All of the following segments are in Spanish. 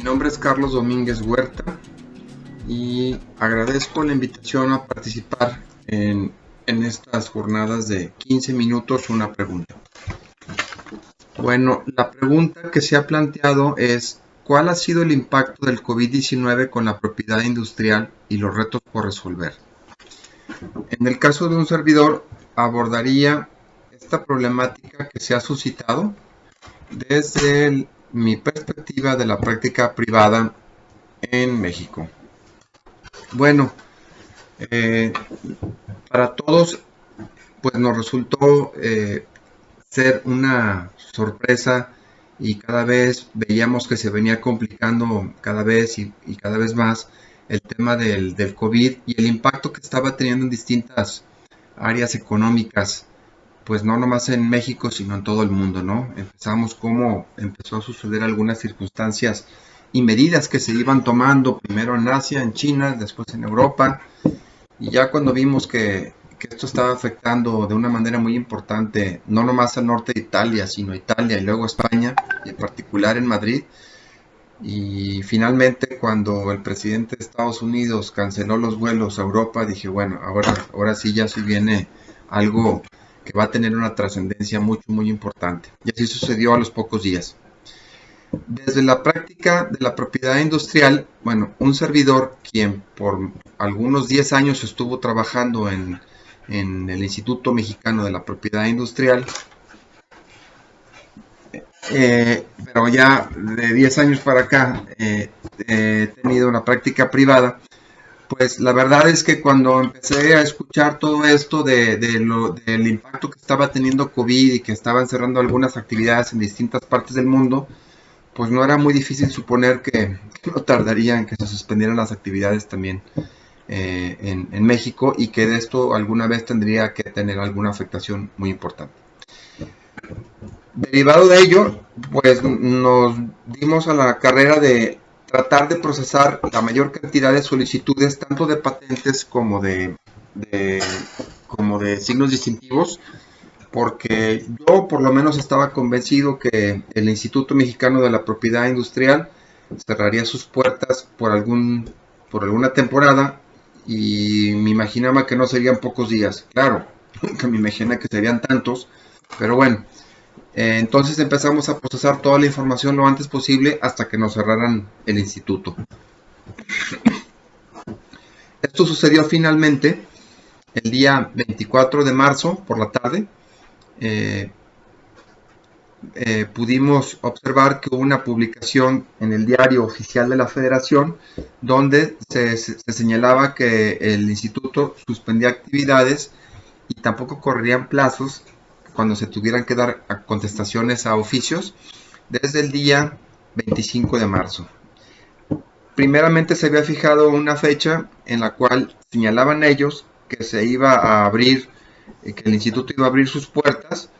nombre es Carlos Domínguez Huerta y agradezco la invitación a participar en estas jornadas de 15 minutos, una pregunta. Bueno, la pregunta que se ha planteado es: ¿cuál ha sido el impacto del COVID-19 con la propiedad industrial y los retos por resolver? En el caso de un servidor, abordaría esta problemática que se ha suscitado desde mi perspectiva de la práctica privada en México. Bueno, para todos pues nos resultó ser una sorpresa, y cada vez veíamos que se venía complicando cada vez y cada vez más el tema del COVID y el impacto que estaba teniendo en distintas áreas económicas, pues no nomás en México, sino en todo el mundo, ¿no? Empezamos como empezó a suceder algunas circunstancias y medidas que se iban tomando, primero en Asia, en China, después en Europa, y ya cuando vimos que esto estaba afectando de una manera muy importante, no nomás al norte de Italia, sino Italia y luego España, y en particular en Madrid, y finalmente cuando el presidente de Estados Unidos canceló los vuelos a Europa, dije, bueno, ahora sí ya se viene algo que va a tener una trascendencia muy importante. Y así sucedió a los pocos días. Desde la práctica de la propiedad industrial, bueno, un servidor quien por algunos 10 años estuvo trabajando en el Instituto Mexicano de la Propiedad Industrial, pero ya de 10 años para acá he tenido una práctica privada. Pues la verdad es que cuando empecé a escuchar todo esto del impacto que estaba teniendo COVID y que estaban cerrando algunas actividades en distintas partes del mundo, pues no era muy difícil suponer que no tardaría en que se suspendieran las actividades también en México, y que de esto alguna vez tendría que tener alguna afectación muy importante. Derivado de ello, pues nos dimos a la carrera de tratar de procesar la mayor cantidad de solicitudes, tanto de patentes como de signos distintivos, porque yo por lo menos estaba convencido que el Instituto Mexicano de la Propiedad Industrial cerraría sus puertas por alguna temporada, y me imaginaba que no serían pocos días. Claro, nunca me imaginé que serían tantos, pero bueno. Entonces empezamos a procesar toda la información lo antes posible hasta que nos cerraran el instituto. Esto sucedió finalmente el día 24 de marzo por la tarde. Pudimos observar que hubo una publicación en el Diario Oficial de la Federación donde se señalaba que el instituto suspendía actividades y tampoco correrían plazos cuando se tuvieran que dar contestaciones a oficios desde el día 25 de marzo. Primeramente se había fijado una fecha en la cual señalaban ellos que se iba a abrir, que el instituto iba a abrir sus puertas,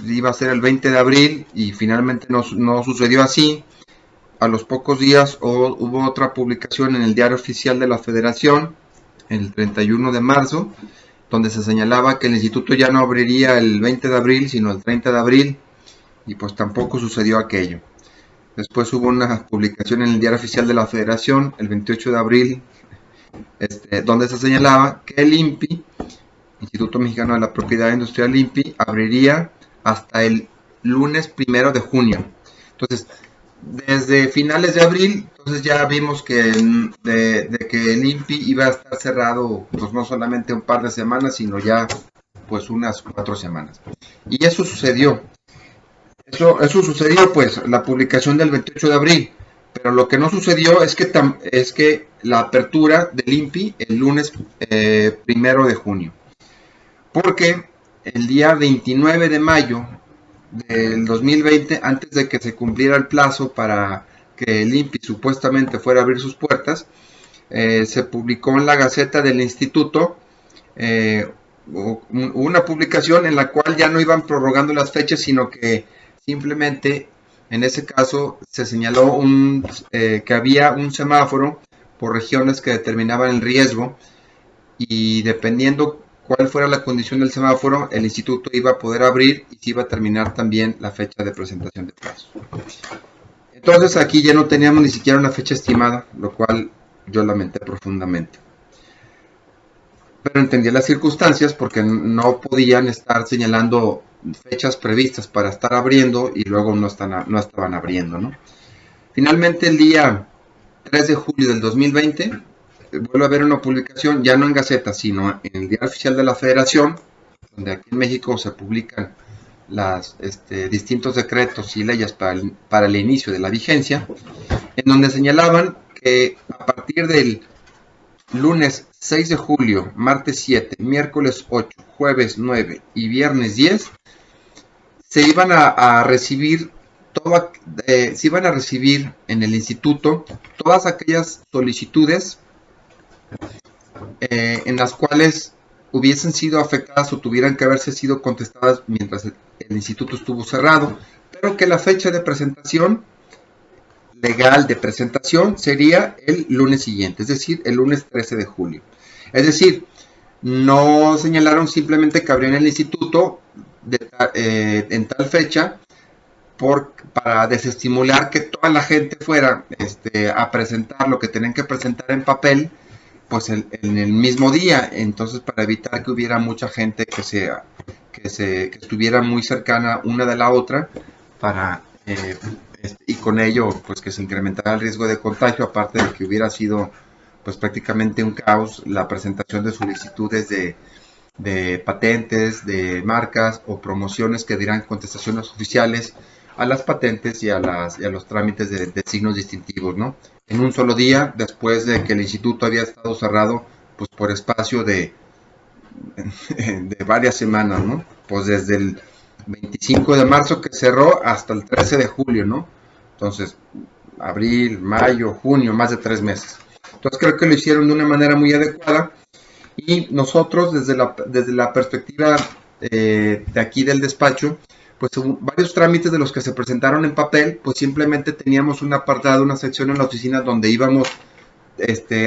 iba a ser el 20 de abril, y finalmente no sucedió así. A los pocos días hubo otra publicación en el Diario Oficial de la Federación, el 31 de marzo, donde se señalaba que el instituto ya no abriría el 20 de abril, sino el 30 de abril, y pues tampoco sucedió aquello. Después hubo una publicación en el Diario Oficial de la Federación, el 28 de abril, donde se señalaba que el INPI, Instituto Mexicano de la Propiedad Industrial INPI, abriría hasta el lunes 1 de junio. Entonces, desde finales de abril, entonces ya vimos que que el INPI iba a estar cerrado, pues no solamente un par de semanas, sino ya pues unas 4 semanas. Y eso sucedió. Eso sucedió, pues, la publicación del 28 de abril. Pero lo que no sucedió es que la apertura del INPI el lunes 1 de junio. Porque el día 29 de mayo del 2020, antes de que se cumpliera el plazo para que el INPI supuestamente fuera a abrir sus puertas, se publicó en la Gaceta del Instituto una publicación en la cual ya no iban prorrogando las fechas, sino que simplemente en ese caso se señaló que había un semáforo por regiones que determinaban el riesgo, y dependiendo cuál fuera la condición del semáforo, el instituto iba a poder abrir y se iba a terminar también la fecha de presentación de plazos. Entonces aquí ya no teníamos ni siquiera una fecha estimada, lo cual yo lamenté profundamente. Pero entendí las circunstancias porque no podían estar señalando fechas previstas para estar abriendo y luego no estaban abriendo, ¿no? Finalmente el día 3 de julio del 2020 vuelve a haber una publicación, ya no en Gaceta, sino en el Diario Oficial de la Federación, donde aquí en México se publican los distintos decretos y leyes para el inicio de la vigencia, en donde señalaban que a partir del lunes 6 de julio, martes 7, miércoles 8, jueves 9 y viernes 10, se iban a recibir se iban a recibir en el instituto todas aquellas solicitudes en las cuales hubiesen sido afectadas o tuvieran que haberse sido contestadas mientras el instituto estuvo cerrado, pero que la fecha de presentación legal de presentación sería el lunes siguiente, es decir, el lunes 13 de julio. Es decir, no señalaron simplemente que abrían el instituto en tal fecha para desestimular que toda la gente fuera a presentar lo que tenían que presentar en papel, pues en el mismo día. Entonces, para evitar que hubiera mucha gente que estuviera muy cercana una de la otra, y con ello pues que se incrementara el riesgo de contagio, aparte de que hubiera sido pues prácticamente un caos la presentación de solicitudes de patentes, de marcas o promociones que dieran contestaciones oficiales a las patentes y a los trámites de signos distintivos, ¿no? En un solo día, después de que el instituto había estado cerrado pues por espacio de varias semanas, ¿no? Pues desde el 25 de marzo que cerró hasta el 13 de julio, ¿no? Entonces, abril, mayo, junio, más de 3 meses. Entonces creo que lo hicieron de una manera muy adecuada y nosotros desde la perspectiva de aquí del despacho, pues varios trámites de los que se presentaron en papel, pues simplemente teníamos un apartado, una sección en la oficina donde íbamos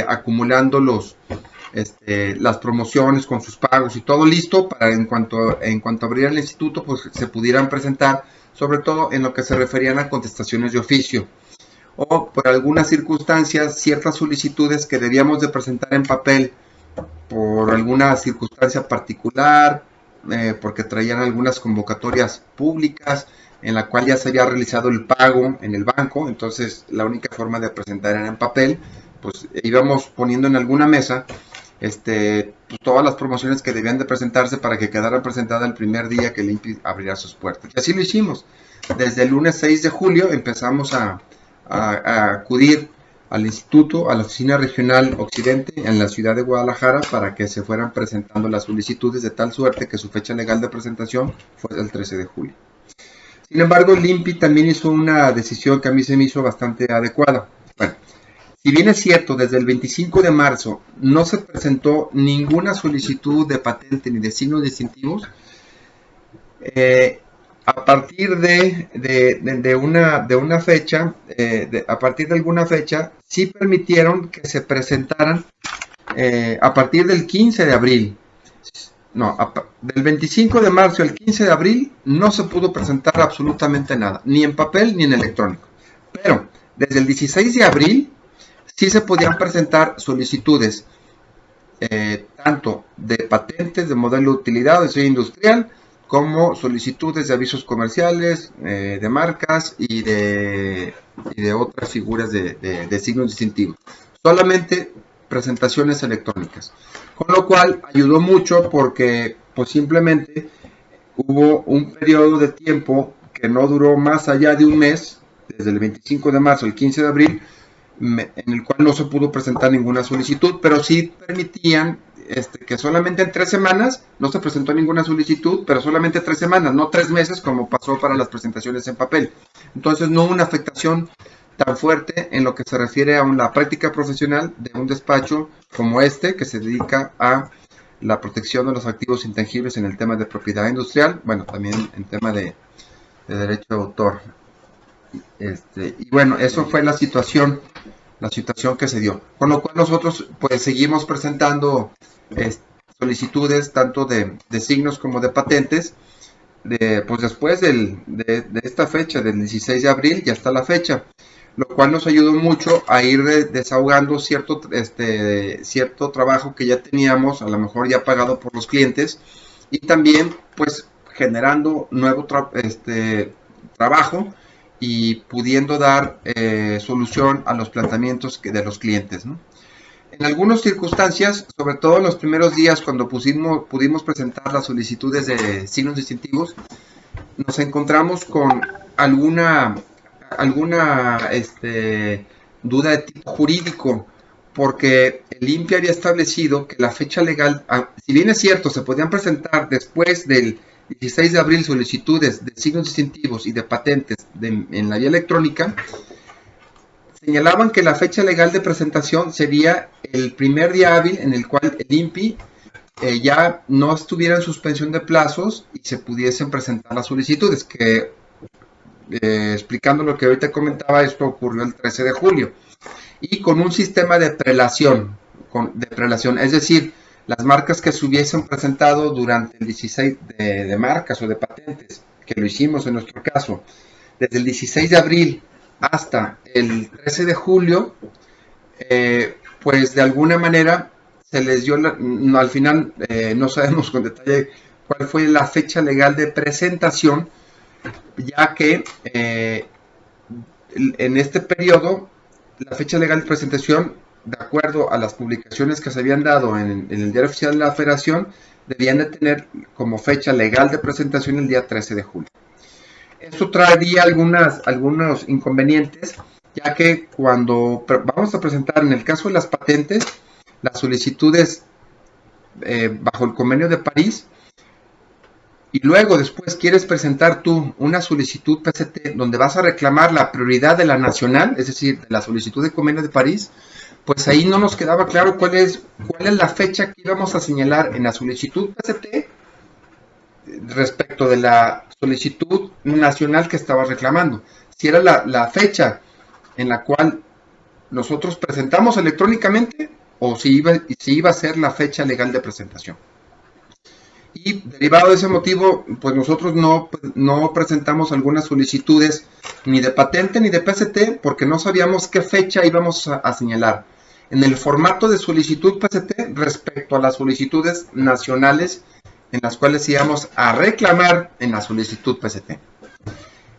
acumulando las promociones con sus pagos y todo listo para en cuanto abriera el instituto, pues se pudieran presentar, sobre todo en lo que se referían a contestaciones de oficio o por algunas circunstancias, ciertas solicitudes que debíamos de presentar en papel por alguna circunstancia particular, porque traían algunas convocatorias públicas en la cual ya se había realizado el pago en el banco, entonces la única forma de presentar era en papel, pues íbamos poniendo en alguna mesa pues, todas las promociones que debían de presentarse para que quedara presentada el primer día que el INPI abriera sus puertas. Y así lo hicimos. Desde el lunes 6 de julio empezamos a acudir al instituto, a la oficina regional occidente en la ciudad de Guadalajara para que se fueran presentando las solicitudes de tal suerte que su fecha legal de presentación fue el 13 de julio. Sin embargo, el INPI también hizo una decisión que a mí se me hizo bastante adecuada. Bueno, si bien es cierto, desde el 25 de marzo no se presentó ninguna solicitud de patente ni de signos distintivos, a partir de una fecha, a partir de alguna fecha, sí permitieron que se presentaran a partir del 15 de abril. No, del 25 de marzo al 15 de abril no se pudo presentar absolutamente nada, ni en papel ni en electrónico. Pero desde el 16 de abril sí se podían presentar solicitudes tanto de patentes de modelo de utilidad o de sello industrial, como solicitudes de avisos comerciales, de marcas y de otras figuras de signos distintivos. Solamente presentaciones electrónicas. Con lo cual ayudó mucho porque pues simplemente hubo un periodo de tiempo que no duró más allá de un mes, desde el 25 de marzo al 15 de abril, en el cual no se pudo presentar ninguna solicitud, pero sí permitían que solamente en 3 semanas no se presentó ninguna solicitud, pero solamente 3 semanas, no 3 meses como pasó para las presentaciones en papel. Entonces no hubo una afectación tan fuerte en lo que se refiere a la práctica profesional de un despacho como este, que se dedica a la protección de los activos intangibles en el tema de propiedad industrial, bueno, también en tema de derecho de autor. Y bueno, eso fue la situación que se dio. Con lo cual nosotros pues seguimos presentando solicitudes tanto de signos como de patentes pues después de esta fecha, del 16 de abril, ya está la fecha, lo cual nos ayudó mucho a ir desahogando cierto trabajo que ya teníamos, a lo mejor ya pagado por los clientes, y también pues generando nuevo trabajo y pudiendo dar solución a los planteamientos de los clientes, ¿no? En algunas circunstancias, sobre todo en los primeros días cuando pudimos presentar las solicitudes de signos distintivos, nos encontramos con alguna duda de tipo jurídico, porque el INPI había establecido que la fecha legal, si bien es cierto, se podían presentar después del 16 de abril solicitudes de signos distintivos y de patentes en la vía electrónica, señalaban que la fecha legal de presentación sería el primer día hábil en el cual el INPI ya no estuviera en suspensión de plazos y se pudiesen presentar las solicitudes, que explicando lo que ahorita comentaba, esto ocurrió el 13 de julio, y con un sistema de prelación, es decir, las marcas que se hubiesen presentado durante el 16 de marcas o de patentes, que lo hicimos en nuestro caso, desde el 16 de abril hasta el 13 de julio, pues de alguna manera se les dio, al final no sabemos con detalle cuál fue la fecha legal de presentación, ya que en este periodo la fecha legal de presentación, de acuerdo a las publicaciones que se habían dado en el Diario Oficial de la Federación, debían de tener como fecha legal de presentación el día 13 de julio. Esto traería algunos inconvenientes, ya que cuando vamos a presentar, en el caso de las patentes, las solicitudes bajo el Convenio de París, y luego después quieres presentar tú una solicitud PCT donde vas a reclamar la prioridad de la nacional, es decir, de la solicitud de Convenio de París, pues ahí no nos quedaba claro cuál es la fecha que íbamos a señalar en la solicitud PCT respecto de la solicitud nacional que estaba reclamando. Si era la fecha en la cual nosotros presentamos electrónicamente o si iba a ser la fecha legal de presentación. Y derivado de ese motivo, pues nosotros no presentamos algunas solicitudes ni de patente ni de PCT porque no sabíamos qué fecha íbamos a señalar en el formato de solicitud PCT respecto a las solicitudes nacionales en las cuales íbamos a reclamar en la solicitud PCT.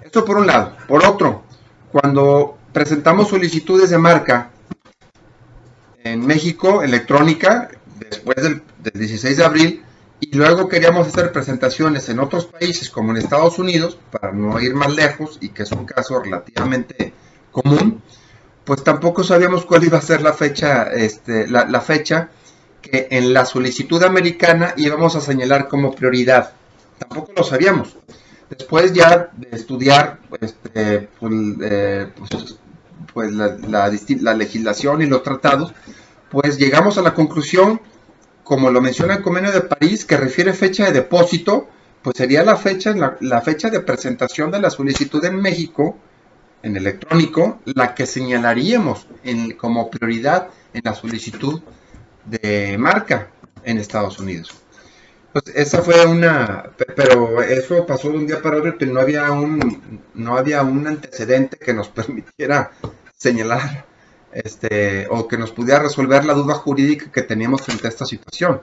Esto por un lado. Por otro, cuando presentamos solicitudes de marca en México, electrónica, después del 16 de abril, y luego queríamos hacer presentaciones en otros países, como en Estados Unidos, para no ir más lejos, y que es un caso relativamente común, pues tampoco sabíamos cuál iba a ser la fecha, la fecha que en la solicitud americana íbamos a señalar como prioridad. Tampoco lo sabíamos. Después ya de estudiar la legislación y los tratados, pues llegamos a la conclusión, como lo menciona el Convenio de París, que refiere fecha de depósito, pues sería la fecha de presentación de la solicitud en México, en electrónico, la que señalaríamos como prioridad en la solicitud de marca en Estados Unidos. Pues esa fue pero eso pasó de un día para otro, pero no había un antecedente que nos permitiera señalar o que nos pudiera resolver la duda jurídica que teníamos frente a esta situación.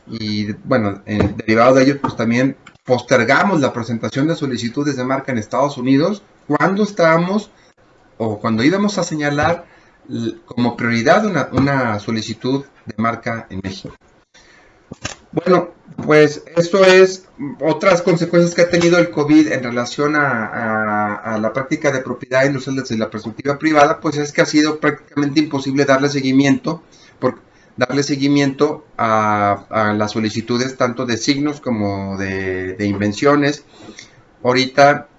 Y bueno, derivado de ello, pues también postergamos la presentación de solicitudes de marca en Estados Unidos cuando íbamos a señalar como prioridad una solicitud de marca en México. Bueno, pues esto es otras consecuencias que ha tenido el COVID en relación a la práctica de propiedad industrial desde la perspectiva privada, pues es que ha sido prácticamente imposible darle seguimiento a las solicitudes tanto de signos como de invenciones. Ahorita,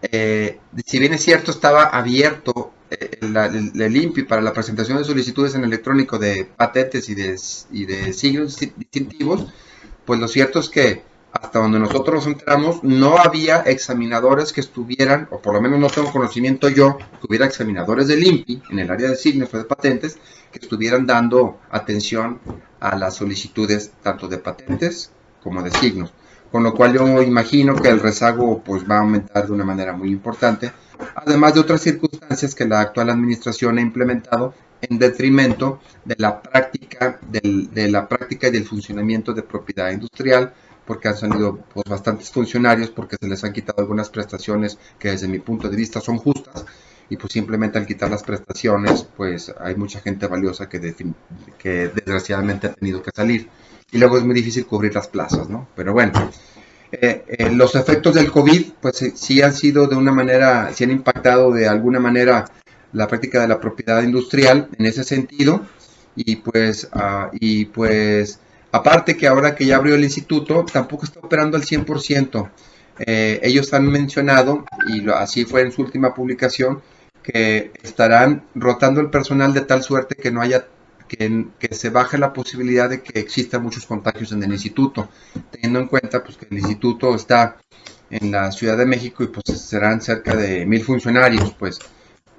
si bien es cierto, estaba abierto el INPI para la presentación de solicitudes en electrónico de patentes y de signos distintivos, pues lo cierto es que hasta donde nosotros nos enteramos no había examinadores que estuvieran, o por lo menos no tengo conocimiento yo, que hubiera examinadores del INPI en el área de signos o de patentes que estuvieran dando atención a las solicitudes tanto de patentes como de signos. con lo cual yo imagino que el rezago pues va a aumentar de una manera muy importante, además de otras circunstancias que la actual administración ha implementado en detrimento de la práctica y del funcionamiento de propiedad industrial, porque han salido pues, bastantes funcionarios porque se les han quitado algunas prestaciones que desde mi punto de vista son justas, y pues simplemente al quitar las prestaciones pues hay mucha gente valiosa que desgraciadamente ha tenido que salir, y luego es muy difícil cubrir las plazas, ¿no? Pero bueno, los efectos del COVID pues sí han sido de una manera, sí han impactado de alguna manera la práctica de la propiedad industrial en ese sentido, y pues aparte que ahora que ya abrió el instituto tampoco está operando al 100%. Ellos han mencionado, y así fue en su última publicación, que estarán rotando el personal de tal suerte que no haya que se baje la posibilidad de que existan muchos contagios en el instituto, teniendo en cuenta pues, que el instituto está en la Ciudad de México y pues serán cerca de 1,000 funcionarios, pues,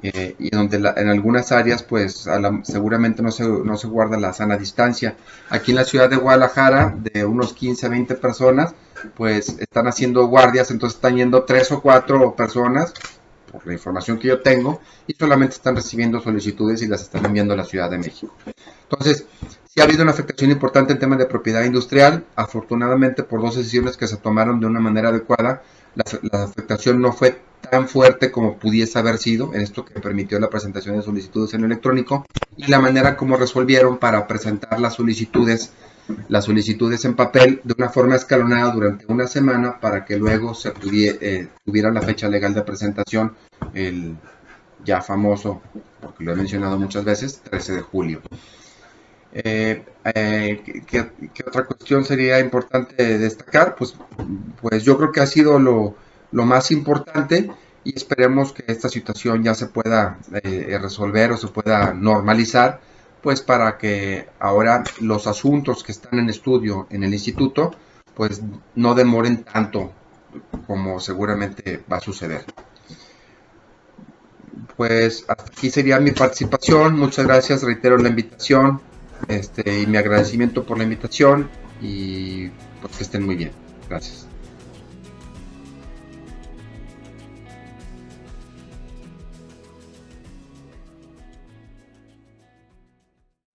y donde en algunas áreas pues seguramente no se guarda la sana distancia. Aquí en la ciudad de Guadalajara, de unos 15 a 20 personas, pues están haciendo guardias, entonces están yendo 3 o 4 personas, por la información que yo tengo, y solamente están recibiendo solicitudes y las están enviando a la Ciudad de México. Entonces, sí ha habido una afectación importante en temas de propiedad industrial. Afortunadamente, por 2 decisiones que se tomaron de una manera adecuada, la afectación no fue tan fuerte como pudiese haber sido, en esto que permitió la presentación de solicitudes en electrónico, y la manera como resolvieron para presentar las solicitudes en papel de una forma escalonada durante una semana, para que luego se tuviera la fecha legal de presentación, el ya famoso, porque lo he mencionado muchas veces, 13 de julio. ¿Qué otra cuestión sería importante destacar? Pues yo creo que ha sido lo más importante, y esperemos que esta situación ya se pueda resolver o se pueda normalizar, pues para que ahora los asuntos que están en estudio en el instituto pues no demoren tanto como seguramente va a suceder. Pues hasta aquí sería mi participación. Muchas gracias, reitero la invitación y mi agradecimiento por la invitación, y pues que estén muy bien. Gracias.